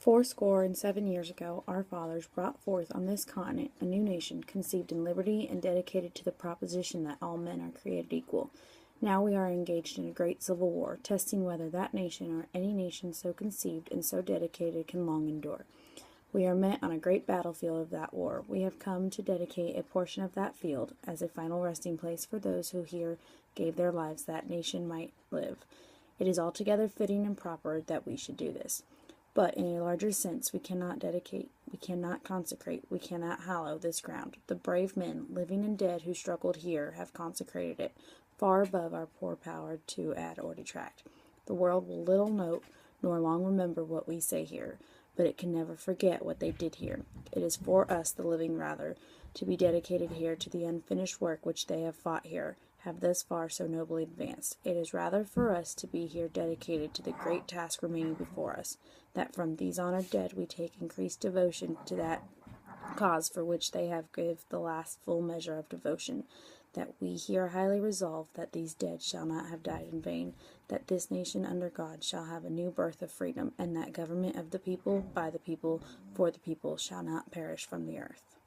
467 years ago, our fathers brought forth on this continent a new nation, conceived in liberty and dedicated to the proposition that all men are created equal. Now we are engaged in a great civil war, testing whether that nation or any nation so conceived and so dedicated can long endure. We are met on a great battlefield of that war. We have come to dedicate a portion of that field as a final resting place for those who here gave their lives that nation might live. It is altogether fitting and proper that we should do this. But in a larger sense, we cannot dedicate, we cannot consecrate, we cannot hallow this ground. The brave men, living and dead, who struggled here, have consecrated it, far above our poor power to add or detract. The world will little note nor long remember what we say here, but it can never forget what they did here. It is for us, the living rather, to be dedicated here to the unfinished work which they have fought here, have thus far so nobly advanced. It is rather for us to be here dedicated to the great task remaining before us, that from these honored dead we take increased devotion to that cause for which they have given the last full measure of devotion, that we here highly resolve that these dead shall not have died in vain, that this nation under God shall have a new birth of freedom, and that government of the people, by the people, for the people, shall not perish from the earth.